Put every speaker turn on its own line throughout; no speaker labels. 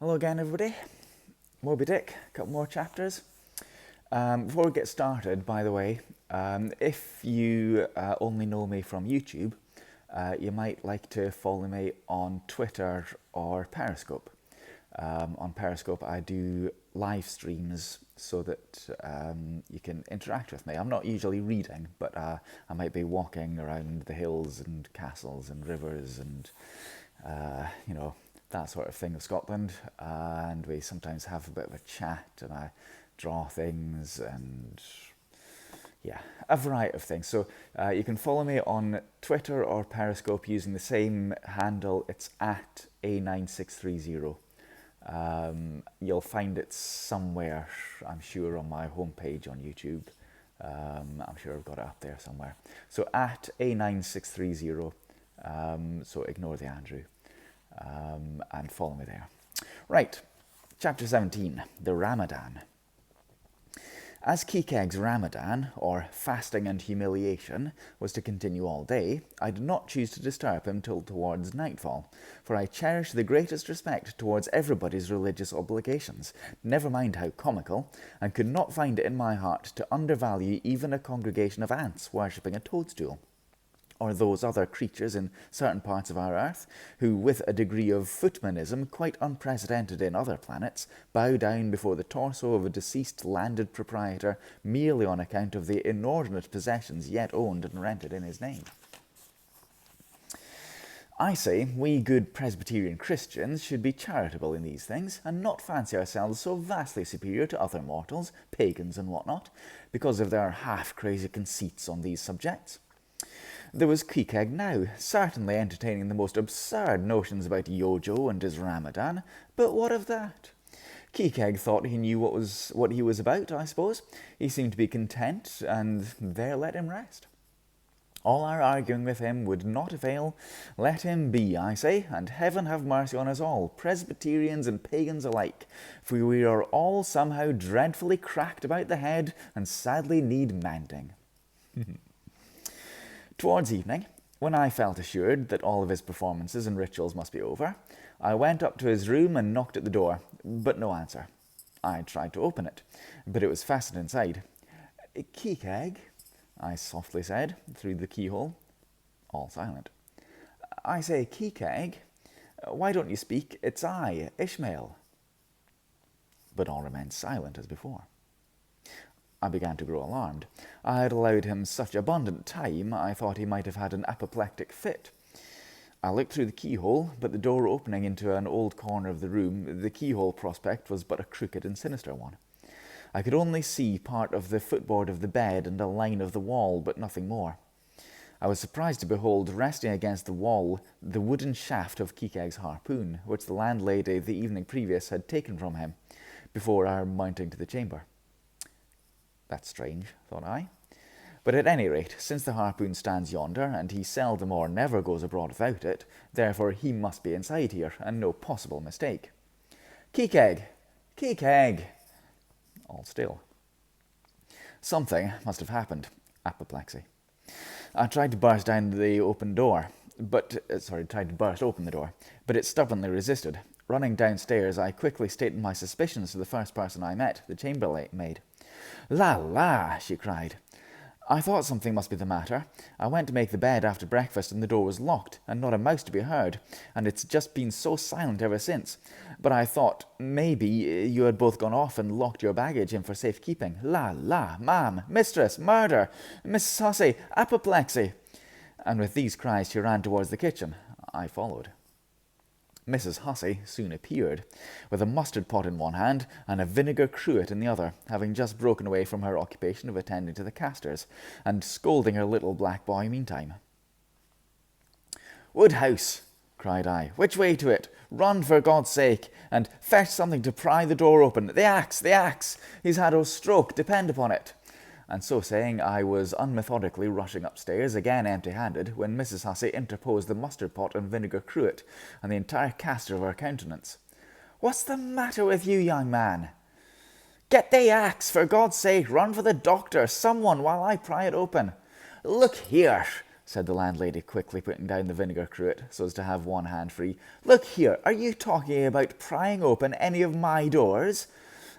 Hello again, everybody. Moby Dick, a couple more chapters. Before we get started, by the way, if you only know me from YouTube, you might like to follow me on Twitter or Periscope. On Periscope, I do live streams so that you can interact with me. I'm not usually reading, but I might be walking around the hills and castles and rivers and, that sort of thing of Scotland. And we sometimes have a bit of a chat and I draw things and a variety of things. So you can follow me on Twitter or Periscope using the same handle. It's at A9630. You'll find it somewhere, I'm sure, on my homepage on YouTube. I'm sure I've got it up there somewhere. So at A9630, so ignore the Andrew, and follow me there. Right, chapter 17, the Ramadan. As Queequeg's Ramadan, or fasting and humiliation, was to continue all day, I did not choose to disturb him till towards nightfall, for I cherish the greatest respect towards everybody's religious obligations, never mind how comical, and could not find it in my heart to undervalue even a congregation of ants worshipping a toadstool, or those other creatures in certain parts of our earth, who, with a degree of footmanism quite unprecedented in other planets, bow down before the torso of a deceased landed proprietor merely on account of the inordinate possessions yet owned and rented in his name. I say we good Presbyterian Christians should be charitable in these things, and not fancy ourselves so vastly superior to other mortals, pagans and what not, because of their half-crazy conceits on these subjects. There was Queequeg now, certainly entertaining the most absurd notions about Yojo and his Ramadan, but what of that? Queequeg thought he knew what he was about, I suppose. He seemed to be content, and there let him rest. All our arguing with him would not avail. Let him be, I say, and heaven have mercy on us all, Presbyterians and pagans alike, for we are all somehow dreadfully cracked about the head and sadly need mending. Towards evening, when I felt assured that all of his performances and rituals must be over, I went up to his room and knocked at the door, but no answer. I tried to open it, but it was fastened inside. "Queequeg," I softly said, through the keyhole. All silent. "I say, Queequeg, why don't you speak? It's I, Ishmael." But all remained silent as before. I began to grow alarmed. I had allowed him such abundant time, I thought he might have had an apoplectic fit. I looked through the keyhole, but the door opening into an old corner of the room, the keyhole prospect was but a crooked and sinister one. I could only see part of the footboard of the bed and a line of the wall, but nothing more. I was surprised to behold, resting against the wall, the wooden shaft of Queequeg's harpoon, which the landlady the evening previous had taken from him, before our mounting to the chamber. That's strange, thought I. But at any rate, since the harpoon stands yonder, and he seldom or never goes abroad without it, therefore he must be inside here, and no possible mistake. "Queequeg! Queequeg!" All still. Something must have happened. Apoplexy. I tried to burst open the door, but it stubbornly resisted. Running downstairs, I quickly stated my suspicions to the first person I met, the chambermaid. "La la!" she cried. I thought something must be the matter. I went to make the bed after breakfast and the door was locked, and not a mouse to be heard, and it's just been so silent ever since. But I thought, maybe, you had both gone off and locked your baggage in for safekeeping. La la, ma'am, mistress, murder, Mrs. Hussey, apoplexy. And with these cries she ran towards the kitchen. I followed. Mrs. Hussey soon appeared, with a mustard pot in one hand and a vinegar cruet in the other, having just broken away from her occupation of attending to the castors, and scolding her little black boy meantime. "Woodhouse," cried I, "which way to it? Run, for God's sake, and fetch something to pry the door open. The axe, the axe! He's had a stroke, depend upon it." And so saying, I was unmethodically rushing upstairs, again empty-handed, when Mrs. Hussey interposed the mustard pot and vinegar cruet, and the entire castor of her countenance. "What's the matter with you, young man?" "Get the axe, for God's sake! Run for the doctor, someone, while I pry it open." "Look here," said the landlady, quickly putting down the vinegar cruet so as to have one hand free. "Look here, are you talking about prying open any of my doors?"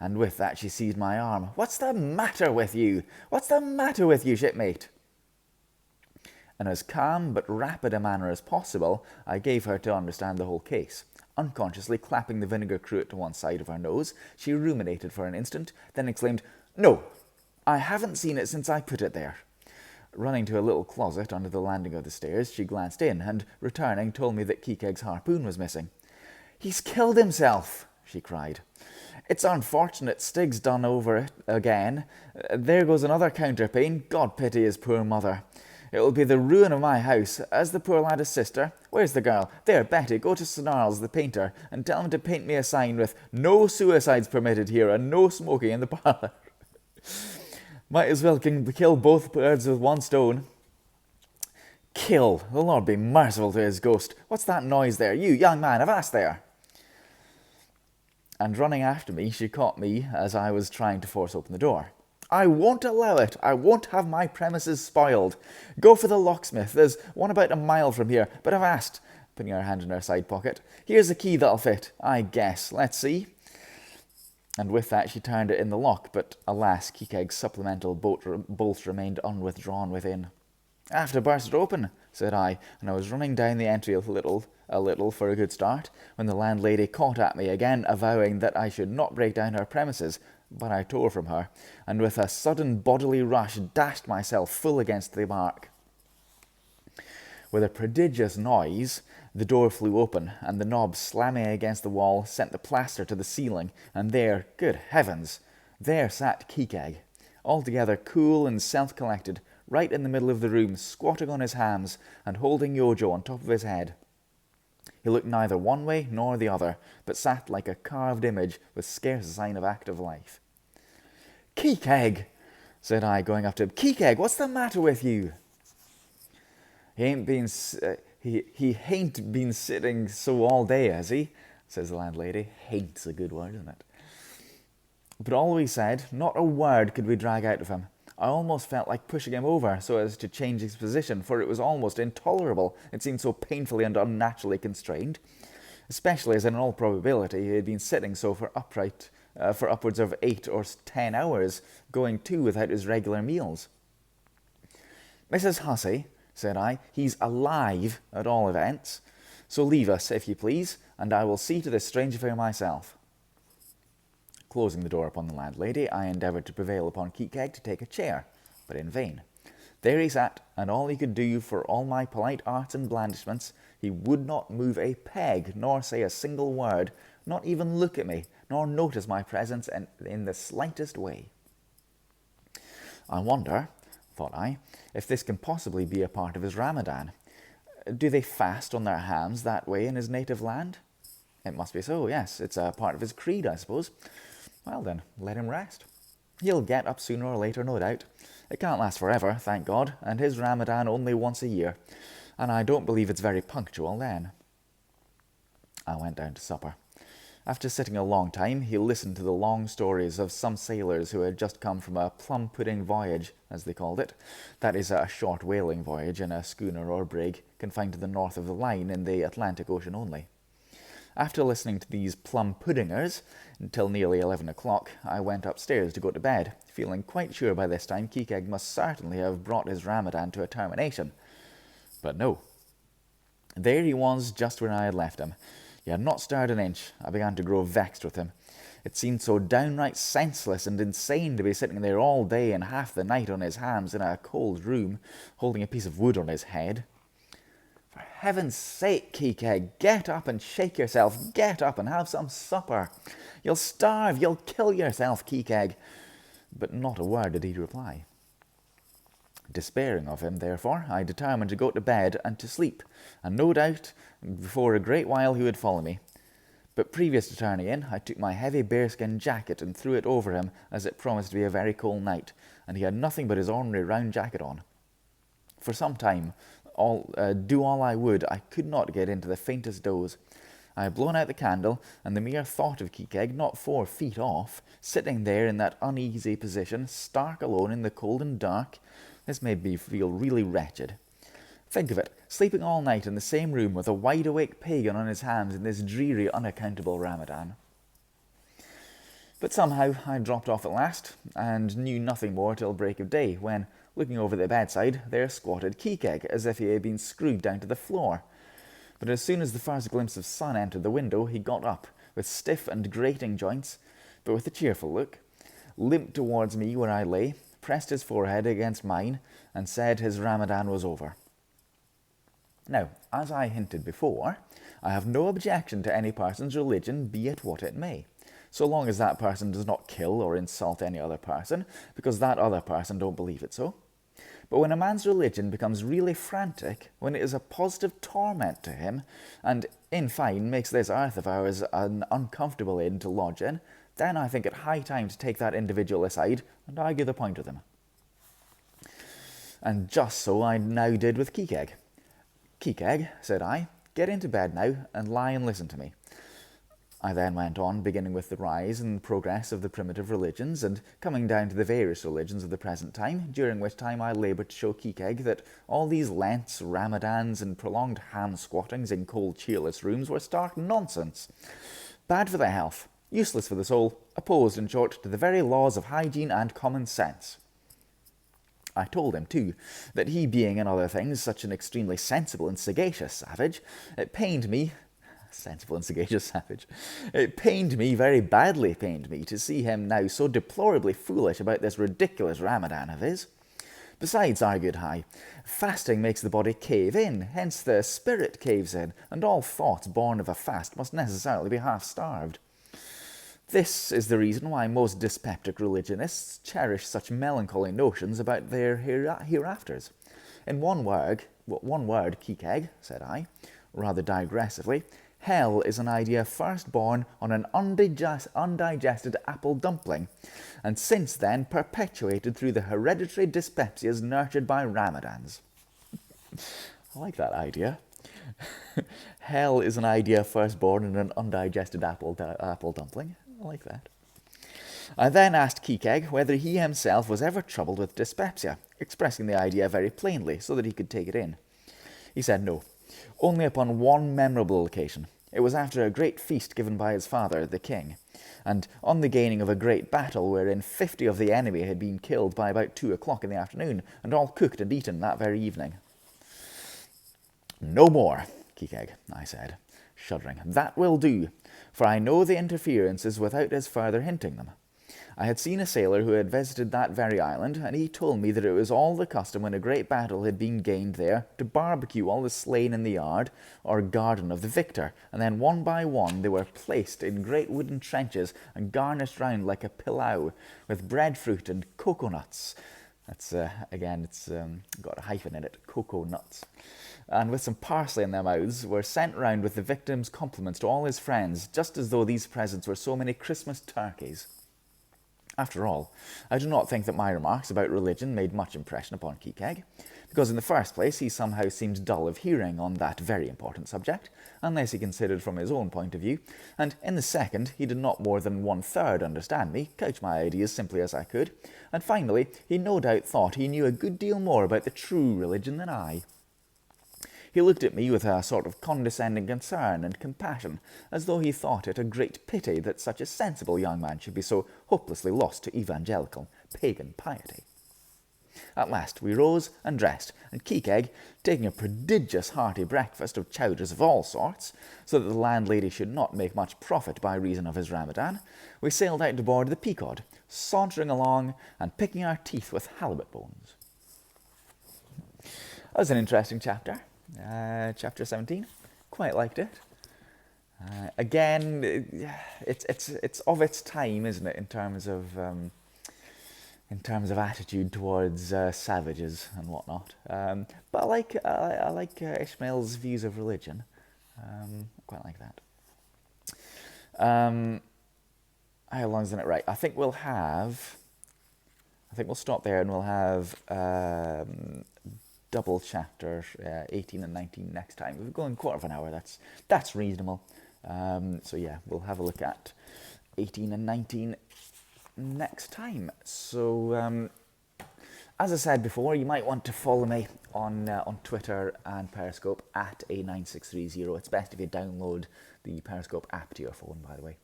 And with that she seized my arm. "What's the matter with you? What's the matter with you, shipmate?" In as calm but rapid a manner as possible, I gave her to understand the whole case. Unconsciously clapping the vinegar cruet to one side of her nose, she ruminated for an instant, then exclaimed, "No, I haven't seen it since I put it there." Running to a little closet under the landing of the stairs, she glanced in, and, returning, told me that Queequeg's harpoon was missing. "He's killed himself," she cried. "It's unfortunate Stig's done over it again. There goes another counterpane. God pity his poor mother. It'll be the ruin of my house. Has the poor lad a sister? Where's the girl? There, Betty, go to Snarls, the painter, and tell him to paint me a sign with 'No suicides permitted here' and 'No smoking in the parlour.' Might as well kill both birds with one stone." "Kill! The Lord be merciful to his ghost. What's that noise there? You, young man, avast there!" And running after me, she caught me as I was trying to force open the door. "I won't allow it. I won't have my premises spoiled. Go for the locksmith. There's one about a mile from here. But avast," putting her hand in her side pocket, "here's a key that'll fit, I guess. Let's see." And with that she turned it in the lock, but alas, Queequeg's supplemental bolt remained unwithdrawn within. "I have to burst it open," said I, and I was running down the entry a little for a good start, when the landlady caught at me again, avowing that I should not break down her premises, but I tore from her, and with a sudden bodily rush dashed myself full against the mark. With a prodigious noise, the door flew open, and the knob slamming against the wall sent the plaster to the ceiling, and there, good heavens, there sat Queequeg, altogether cool and self-collected, right in the middle of the room, squatting on his hams, and holding Yojo on top of his head. He looked neither one way nor the other, but sat like a carved image, with scarce a sign of active life. "Queequeg," said I, going up to him. "Queequeg, what's the matter with you?" He hain't been sitting so all day, has he?" says the landlady. "Hain't's a good word, isn't it?" But all we said, not a word could we drag out of him. I almost felt like pushing him over so as to change his position, for it was almost intolerable. It seemed so painfully and unnaturally constrained, especially as in all probability he had been sitting so for upwards of 8 or 10 hours, going too without his regular meals. "Mrs. Hussey," said I, "he's alive at all events. So leave us, if you please, and I will see to this strange affair myself." Closing the door upon the landlady, I endeavoured to prevail upon Queequeg to take a chair, but in vain. There he sat, and all he could do for all my polite arts and blandishments, he would not move a peg, nor say a single word, not even look at me, nor notice my presence in the slightest way. I wonder, thought I, if this can possibly be a part of his Ramadan. Do they fast on their hams that way in his native land? It must be so, yes. It's a part of his creed, I suppose. Well then, let him rest. He'll get up sooner or later, no doubt. It can't last forever, thank God, and his Ramadan only once a year, and I don't believe it's very punctual then. I went down to supper. After sitting a long time, he listened to the long stories of some sailors who had just come from a plum-pudding voyage, as they called it. That is a short whaling voyage in a schooner or brig, confined to the north of the line in the Atlantic Ocean only. After listening to these plum-puddingers until nearly 11 o'clock, I went upstairs to go to bed, feeling quite sure by this time Queequeg must certainly have brought his Ramadan to a termination. But no. There he was, just where I had left him. He had not stirred an inch. I began to grow vexed with him. It seemed so downright senseless and insane to be sitting there all day and half the night on his hams in a cold room, holding a piece of wood on his head. "For heaven's sake, Queequeg, get up and shake yourself. Get up and have some supper. You'll starve. You'll kill yourself, Queequeg." But not a word did he reply. Despairing of him, therefore, I determined to go to bed and to sleep, and no doubt before a great while he would follow me. But previous to turning in, I took my heavy bearskin jacket and threw it over him, as it promised to be a very cold night, and he had nothing but his ordinary round jacket on. For some time, do all I would, I could not get into the faintest doze. I had blown out the candle, and the mere thought of Queequeg, not 4 feet off, sitting there in that uneasy position, stark alone in the cold and dark, this made me feel really wretched. Think of it, sleeping all night in the same room with a wide-awake pagan on his hands in this dreary, unaccountable Ramadan. But somehow I dropped off at last, and knew nothing more till break of day, when, looking over the bedside, there squatted Queequeg, as if he had been screwed down to the floor. But as soon as the first glimpse of sun entered the window, he got up, with stiff and grating joints, but with a cheerful look, limped towards me where I lay, pressed his forehead against mine, and said his Ramadan was over. Now, as I hinted before, I have no objection to any person's religion, be it what it may, so long as that person does not kill or insult any other person, because that other person don't believe it so. But when a man's religion becomes really frantic, when it is a positive torment to him, and, in fine, makes this earth of ours an uncomfortable inn to lodge in, then I think it high time to take that individual aside and argue the point with him. And just so I now did with Queequeg. Queequeg, said I, get into bed now and lie and listen to me. I then went on, beginning with the rise and progress of the primitive religions, and coming down to the various religions of the present time, during which time I laboured to show Queequeg that all these Lents, Ramadans, and prolonged hand-squattings in cold, cheerless rooms were stark nonsense. Bad for the health, useless for the soul, opposed, in short, to the very laws of hygiene and common sense. I told him, too, that he being, in other things, such an extremely sensible and sagacious savage, it pained me, very badly pained me, to see him now so deplorably foolish about this ridiculous Ramadan of his. Besides, argued I, fasting makes the body cave in, hence the spirit caves in, and all thoughts born of a fast must necessarily be half-starved. This is the reason why most dyspeptic religionists cherish such melancholy notions about their hereafters. In one word, Queequeg, said I, rather digressively, hell is an idea first born on an undigested apple dumpling, and since then perpetuated through the hereditary dyspepsias nurtured by Ramadans. I like that idea. Hell is an idea first born in an undigested apple dumpling. I like that. I then asked Queequeg whether he himself was ever troubled with dyspepsia, expressing the idea very plainly so that he could take it in. He said no, only upon one memorable occasion. It was after a great feast given by his father, the king, and on the gaining of a great battle wherein 50 of the enemy had been killed by about 2 o'clock in the afternoon, and all cooked and eaten that very evening. No more, Queequeg, I said, shuddering. That will do, for I know the interferences without his further hinting them. I had seen a sailor who had visited that very island, and he told me that it was all the custom when a great battle had been gained there to barbecue all the slain in the yard or garden of the victor, and then one by one they were placed in great wooden trenches and garnished round like a pilau with breadfruit and cocoa nuts. That's, it's got a hyphen in it, cocoa nuts. And with some parsley in their mouths, were sent round with the victim's compliments to all his friends, just as though these presents were so many Christmas turkeys. After all, I do not think that my remarks about religion made much impression upon Queequeg, because in the first place he somehow seemed dull of hearing on that very important subject, unless he considered from his own point of view, and in the second he did not more than 1/3 understand me, couch my ideas simply as I could, and finally he no doubt thought he knew a good deal more about the true religion than I. He looked at me with a sort of condescending concern and compassion, as though he thought it a great pity that such a sensible young man should be so hopelessly lost to evangelical, pagan piety. At last we rose and dressed, and Queequeg, taking a prodigious hearty breakfast of chowders of all sorts, so that the landlady should not make much profit by reason of his Ramadan, we sailed out to board the Pequod, sauntering along and picking our teeth with halibut bones. That was an interesting chapter. Chapter 17, quite liked it. Again, it's of its time, isn't it, in terms of attitude towards savages and whatnot. But I like Ishmael's views of religion. Quite like that. How long's in it? Right, I think we'll stop there, and we'll have double chapter 18 and 19 next time. If we're going quarter of an hour, that's reasonable. So yeah, we'll have a look at 18 and 19 next time. So As I said before, you might want to follow me on Twitter and Periscope at A9630. It's best if you download the Periscope app to your phone, by the way.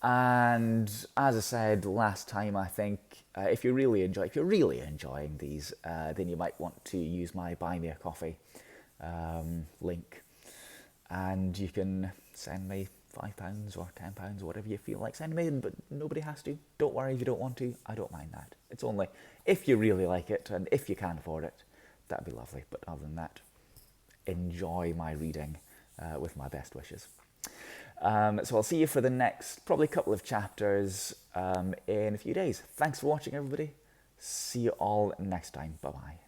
And as I said last time, I think if you're really enjoying these, then you might want to use my Buy Me a Coffee link, and you can send me £5 or £10 or whatever you feel like sending me, but nobody has to. Don't worry if you don't want to. I don't mind that. It's only if you really like it and if you can afford it, that'd be lovely. But other than that, enjoy my reading with my best wishes. So I'll see you for the next probably couple of chapters in a few days. Thanks for watching, everybody. See you all next time. Bye-bye.